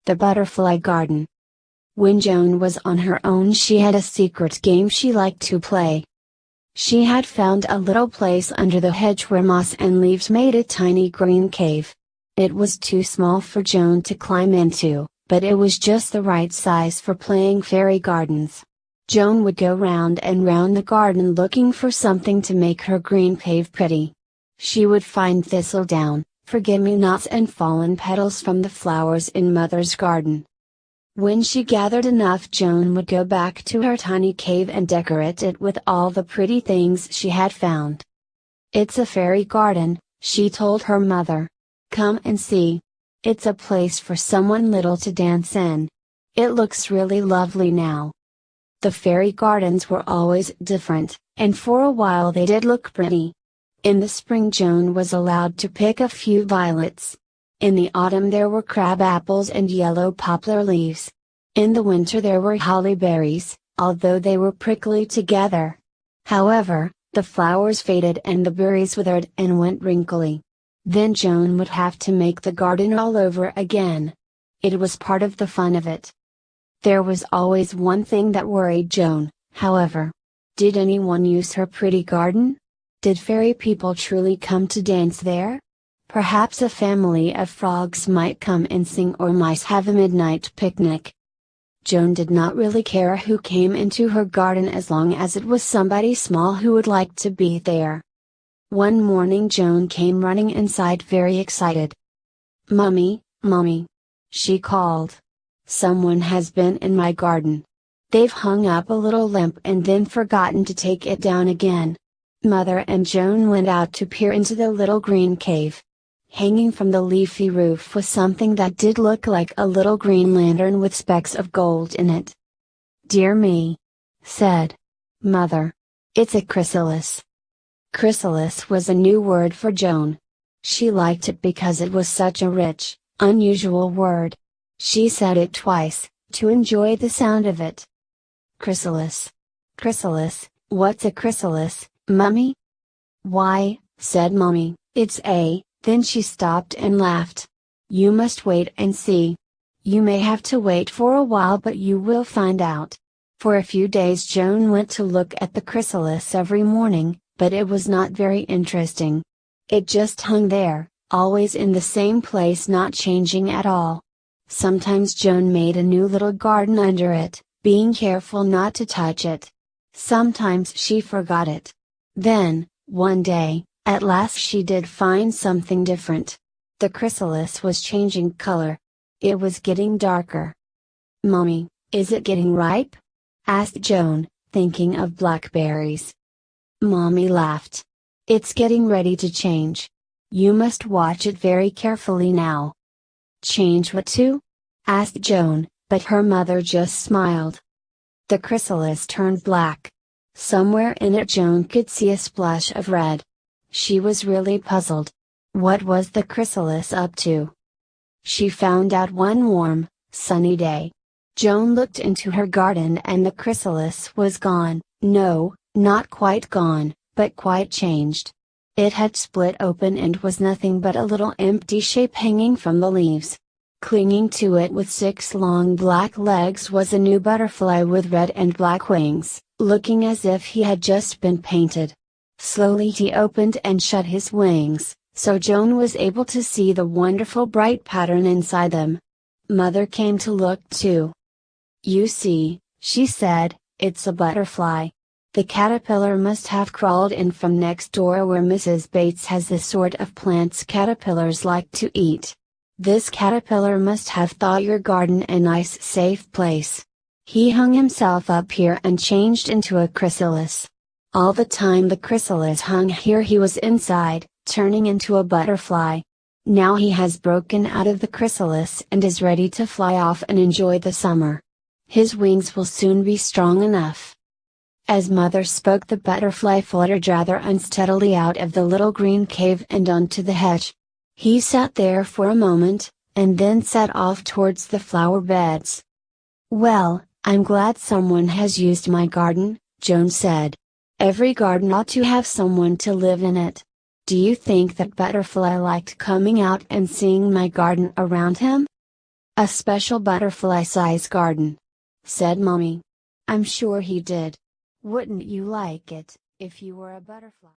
The Butterfly Garden. When Joan was on her own, she had a secret game she liked to play. She had found a little place under the hedge where moss and leaves made a tiny green cave. It was too small for Joan to climb into, but it was just the right size for playing fairy gardens. Joan would go round and round the garden looking for something to make her green cave pretty. She would find thistledown, forget-me-nots and fallen petals from the flowers in Mother's garden. When she gathered enough, Joan would go back to her tiny cave and decorate it with all the pretty things she had found. "It's a fairy garden," she told her mother. "Come and see. It's a place for someone little to dance in. It looks really lovely now." The fairy gardens were always different, and for a while they did look pretty. In the spring Joan was allowed to pick a few violets. In the autumn there were crab apples and yellow poplar leaves. In the winter there were holly berries, although they were prickly together. However, the flowers faded and the berries withered and went wrinkly. Then Joan would have to make the garden all over again. It was part of the fun of it. There was always one thing that worried Joan, however. Did anyone use her pretty garden? Did fairy people truly come to dance there? Perhaps a family of frogs might come and sing, or mice have a midnight picnic. Joan did not really care who came into her garden as long as it was somebody small who would like to be there. One morning Joan came running inside very excited. "Mummy, Mummy!" she called. "Someone has been in my garden. They've hung up a little lamp and then forgotten to take it down again." Mother and Joan went out to peer into the little green cave. Hanging from the leafy roof was something that did look like a little green lantern with specks of gold in it. "Dear me!" said Mother. "It's a chrysalis." Chrysalis was a new word for Joan. She liked it because it was such a rich, unusual word. She said it twice, to enjoy the sound of it. "Chrysalis. Chrysalis, what's a chrysalis, Mummy?" "Why," said Mummy, "it's a..." Then she stopped and laughed. "You must wait and see. You may have to wait for a while, but you will find out." For a few days Joan went to look at the chrysalis every morning, but it was not very interesting. It just hung there, always in the same place, not changing at all. Sometimes Joan made a new little garden under it, being careful not to touch it. Sometimes she forgot it. Then, one day, at last she did find something different. The chrysalis was changing color. It was getting darker. "Mummy, is it getting ripe?" asked Joan, thinking of blackberries. Mommy laughed. "It's getting ready to change. You must watch it very carefully now." "Change what to?" asked Joan, but her mother just smiled. The chrysalis turned black. Somewhere in it Joan could see a splash of red. She was really puzzled. What was the chrysalis up to? She found out one warm, sunny day. Joan looked into her garden and the chrysalis was gone. No, not quite gone, but quite changed. It had split open and was nothing but a little empty shape hanging from the leaves. Clinging to it with 6 long black legs was a new butterfly with red and black wings, looking as if he had just been painted. Slowly he opened and shut his wings, so Joan was able to see the wonderful bright pattern inside them. Mother came to look too. "You see," she said, "it's a butterfly. The caterpillar must have crawled in from next door where Mrs. Bates has the sort of plants caterpillars like to eat. This caterpillar must have thought your garden a nice safe place. He hung himself up here and changed into a chrysalis. All the time the chrysalis hung here he was inside, turning into a butterfly. Now he has broken out of the chrysalis and is ready to fly off and enjoy the summer. His wings will soon be strong enough." As Mother spoke, the butterfly fluttered rather unsteadily out of the little green cave and onto the hedge. He sat there for a moment, and then set off towards the flower beds. "Well, I'm glad someone has used my garden," Joan said. "Every garden ought to have someone to live in it. Do you think that butterfly liked coming out and seeing my garden around him?" A special butterfly-size garden," said Mommy. "I'm sure he did. Wouldn't you like it, if you were a butterfly?"